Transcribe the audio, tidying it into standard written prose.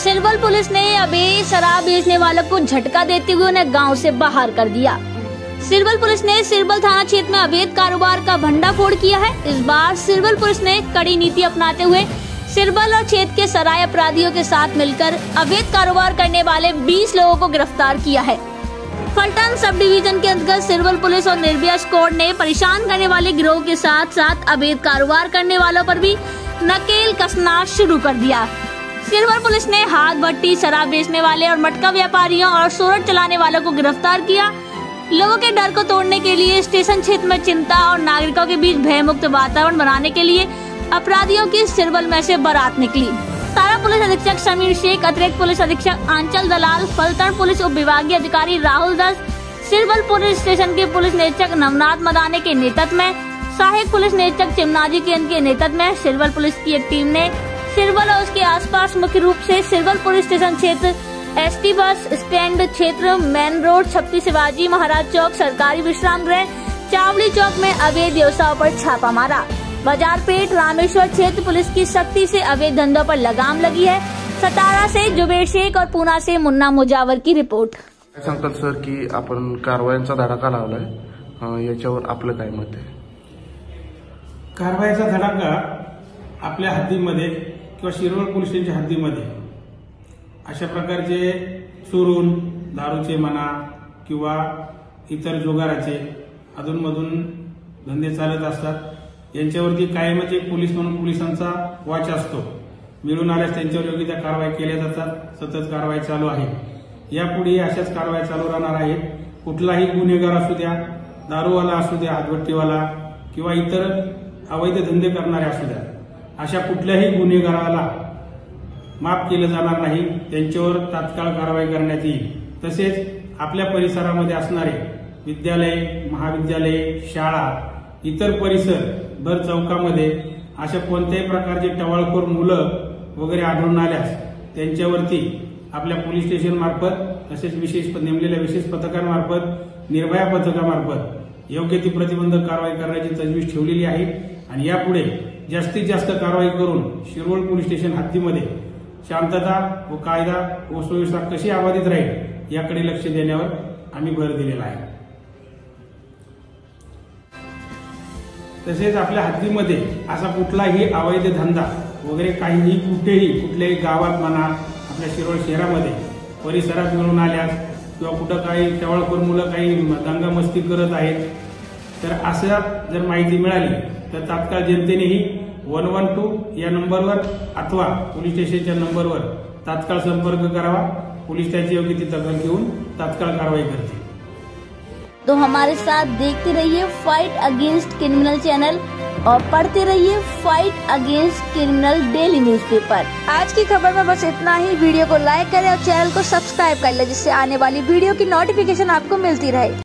सिरवल police ने अवैध शराब बेचने वालों को झटका देते हुए उन्हें गांव से बाहर कर दिया। सिरवल पुलिस ने सिरवल थाना क्षेत्र में अवैध कारोबार का भंडाफोड़ किया है। इस बार सिरवल पुलिस ने कड़ी नीति अपनाते हुए सिरवल और क्षेत्र के सराय अपराधियों के साथ मिलकर अवैध कारोबार करने वाले 20 लोगों को गिरफ्तार किया है। फलटन सब डिवीजन के अंतर्गत सिरवल पुलिस और निर्भया स्क्वाड ने परेशान करने वाले गिरोह के साथ साथ अवैध कारोबार करने वालों पर भी नकेल कसना शुरू कर दिया। सिरवल पुलिस ने हाथ भट्टी, शराब बेचने वाले और मटका व्यापारियों और सोरठ चलाने वालों को गिरफ्तार किया। लोगों के डर को तोड़ने के लिए स्टेशन क्षेत्र में चिंता और नागरिकों के बीच भयमुक्त वातावरण बनाने के लिए अपराधियों की सिरवल में से बारात निकली। तारा पुलिस अधीक्षक समीर शेख, अतिरिक्त पुलिस अधीक्षक आंचल दलाल, फलटन पुलिस उप विभागीय अधिकारी राहुल दास, सिरवल पुलिस स्टेशन के पुलिस निरीक्षक नवनाथ मदाने के नेतृत्व में, सहायक पुलिस निरीक्षक चिमनाजी के नेतृत्व में सिरवल पुलिस की एक टीम ने सिरवल और उसके आसपास मुख्य रूप से सिरवल पुलिस स्टेशन क्षेत्र, एसटी बस स्टैंड क्षेत्र, मेन रोड, छपकी शिवाजी महाराज चौक, सरकारी विश्राम गृह, चावड़ी चौक में अवैध व्यवसायों पर छापा मारा। बाजारपेट, रामेश्वर क्षेत्र पुलिस की सख्ती से अवैध धंधों पर लगाम लगी है। सतारा से जुबेर शेख और पूना से मुन्ना मुजावर की रिपोर्ट। सांगतात सर की आपण कारवायांचा धडाका लावलाय, याच्यावर आपलं काय मत आहे? कारवाईचा धडाका आपल्या हद्दीमध्ये किंवा शिरवळ पोलीस स्टेशनच्या हद्दीमध्ये अशा प्रकारचे चोरून दारूचे म्हणा किंवा इतर जुगाराचे अधूनमधून धंदे चालत असतात, यांच्यावरती कायमच एक पोलीस म्हणून पोलिसांचा वॉच असतो। मिळून आल्यास त्यांच्यावर योग्य त्या कारवाई केल्या जातात। सतत कारवाई चालू आहे। यापुढे अशाच कारवाई चालू राहणार आहेत। कुठलाही गुन्हेगार असू द्या, दारूवाला असू द्या, हातभट्टीवाला किंवा इतर अवैध धंदे करणारे असू द्या, अशा कुठल्याही गुन्हेगाराला माफ केलं जाणार नाही। त्यांच्यावर तात्काळ कारवाई करण्यात येईल। तसेच आपल्या परिसरामध्ये असणारे विद्यालय, महाविद्यालय, शाळा, इतर परिसर भर चौकामध्ये अशा कोणत्याही प्रकारचे टवाळखोर मुलं वगैरे आढळून आल्यास त्यांच्यावरती आपल्या पोलीस स्टेशन मार्फत तसेच नेमलेल्या विशेष पथकांमार्फत, निर्भया पथकामार्फत योग्य ती प्रतिबंधक कारवाई करण्याची तजवीज ठेवलेली आहे। आणि यापुढे जास्तीत जास्त कारवाई करून शिरवळ पोलीस स्टेशन हद्दीमध्ये शांतता व कायदा व सुव्यवस्था कशी अबाधित राहील याकडे लक्ष देण्यावर आम्ही भर दिलेला आहे। तसेच आपल्या हद्दीमध्ये असा कुठलाही अवैध धंदा वगैरे काहीही कुठल्याही गावात म्हणा, आपल्या शिरवळ शहरामध्ये परिसरात मिळून आल्यास किंवा कुठं काही टवाळखोर मुलं काही दंगा मस्ती करत आहेत, तर असं जर माहिती मिळाली तर तात्काळ जनतेनेही 112 या नंबरवर अथवा पोलीस स्टेशनच्या नंबरवर तात्काळ संपर्क करावा। पोलीस त्याची योग्य ती दखल घेऊन तात्काळ कारवाई करतील। तो हमारे साथ देखते रहिए फाइट अगेंस्ट क्रिमिनल चैनल और पढ़ते रहिए fight against criminal daily newspaper. आज की खबर में बस इतना ही। वीडियो को लाइक करें और चैनल को सब्सक्राइब कर लें, जिससे आने वाली वीडियो की नोटिफिकेशन आपको मिलती रहे।